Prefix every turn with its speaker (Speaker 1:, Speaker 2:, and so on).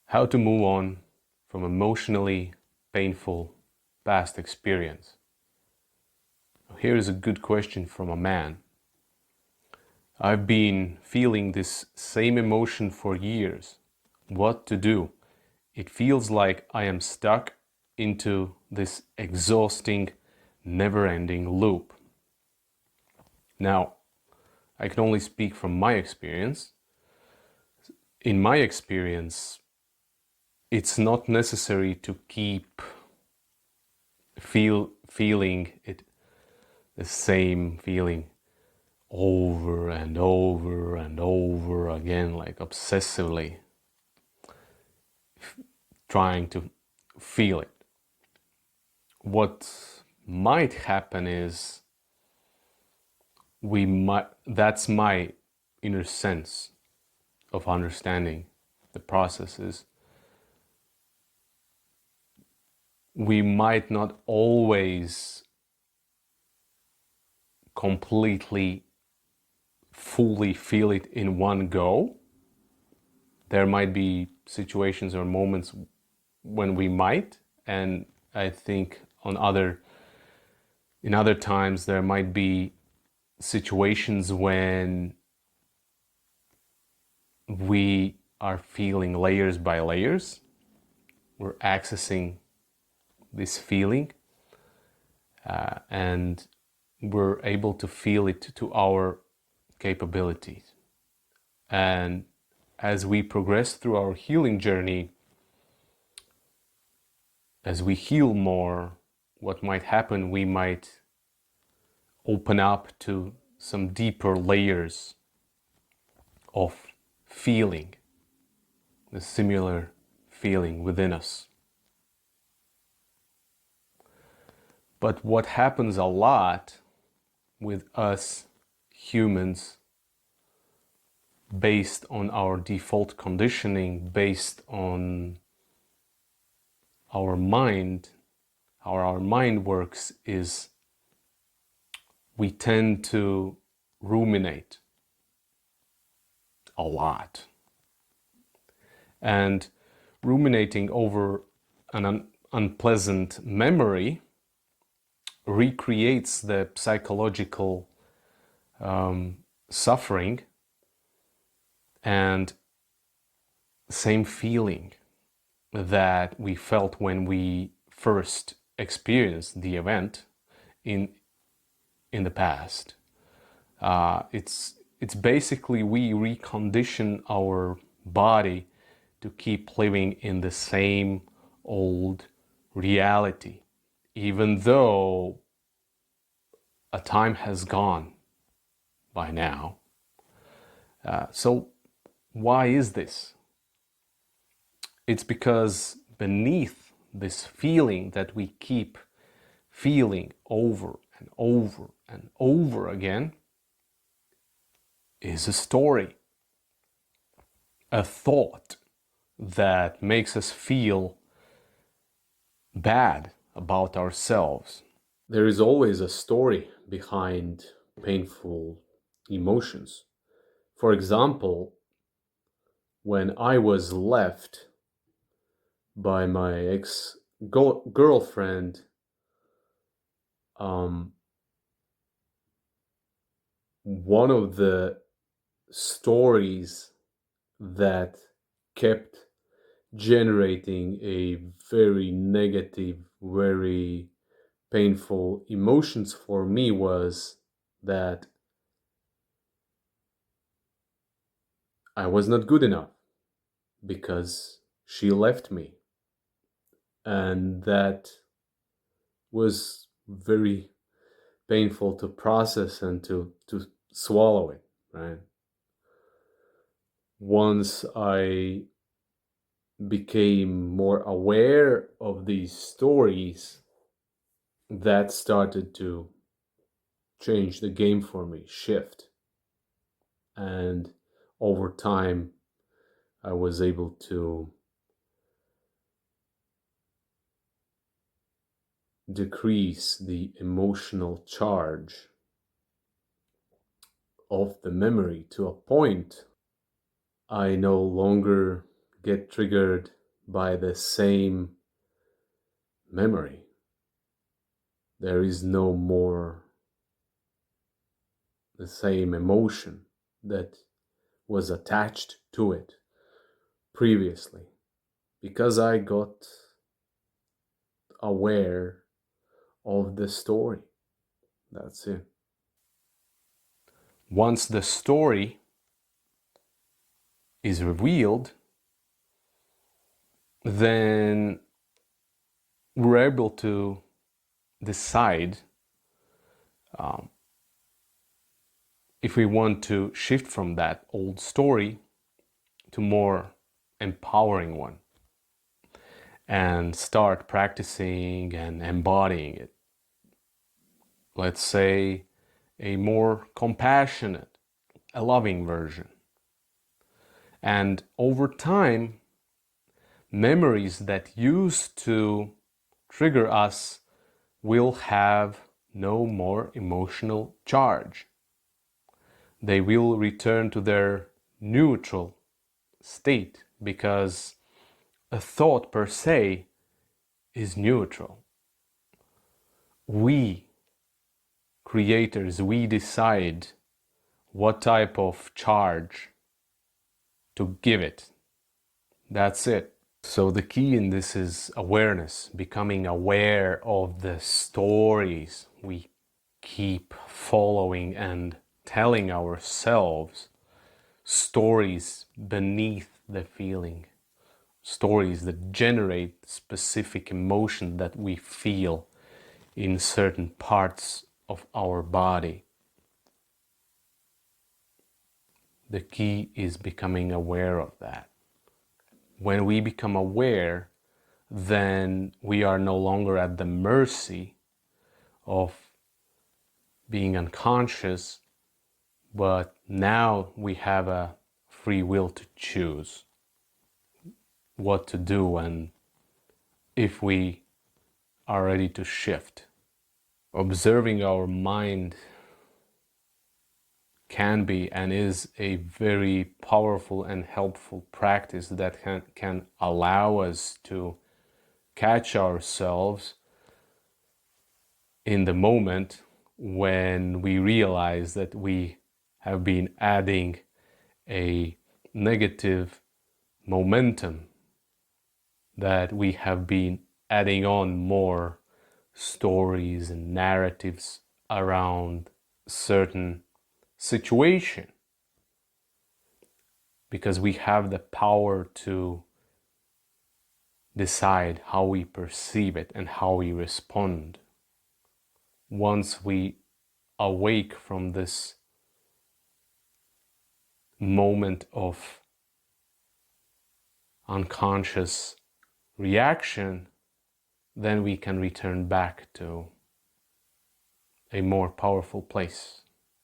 Speaker 1: How to move on from emotionally painful past experience. Here is a good question from a man. I've been feeling this same emotion for years. What to do? It feels like I am stuck into this exhausting, never-ending loop. Now, I can only speak from my experience. In my experience, it's not necessary to keep feeling it, the same feeling over and over and over again, like obsessively trying to feel it. What might happen is that's my inner sense of understanding the processes. We might not always completely fully feel it in one go. There might be situations or moments when we might, and I think in other times there might be situations when we are feeling layers by layers. We're accessing this feeling and we're able to feel it to our capabilities. And as we progress through our healing journey, as we heal more, what might happen, we might open up to some deeper layers of feeling, the similar feeling within us. But what happens a lot with us humans, based on our default conditioning, based on our mind, how our mind works, is we tend to ruminate a lot. And ruminating over an unpleasant memory recreates the psychological suffering and same feeling that we felt when we first experienced the event in the past. It's basically we recondition our body to keep living in the same old reality, even though a time has gone by now. So why is this? It's because beneath this feeling that we keep feeling over and over and over again is a story, a thought that makes us feel bad about ourselves. There is always a story behind painful emotions. For example, when I was left by my ex-girlfriend, one of the stories that kept generating a very negative, very painful emotions for me was that I was not good enough because she left me. And that was very painful to process and to swallow it, right? Once I became more aware of these stories, that started to change the game for me, shift. And over time, I was able to decrease the emotional charge of the memory to a point I no longer get triggered by the same memory. There is no more the same emotion that was attached to it previously, because I got aware of the story. That's it. Once the story is revealed, then we're able to decide if we want to shift from that old story to more empowering one and start practicing and embodying it. Let's say a more compassionate, a loving version. And over time, memories that used to trigger us will have no more emotional charge. They will return to their neutral state, because a thought per se is neutral. We creators, we decide what type of charge to give it. That's it. So the key in this is awareness, becoming aware of the stories we keep following and telling ourselves, stories beneath the feeling, stories that generate specific emotion that we feel in certain parts of our body. The key is becoming aware of that. When we become aware, then we are no longer at the mercy of being unconscious, but now we have a free will to choose what to do and if we are ready to shift. Observing our mind can be and is a very powerful and helpful practice that can allow us to catch ourselves in the moment when we realize that we have been adding a negative momentum, that we have been adding on more stories and narratives around certain situation, because we have the power to decide how we perceive it and how we respond. Once we awake from this moment of unconscious reaction, then we can return back to a more powerful place.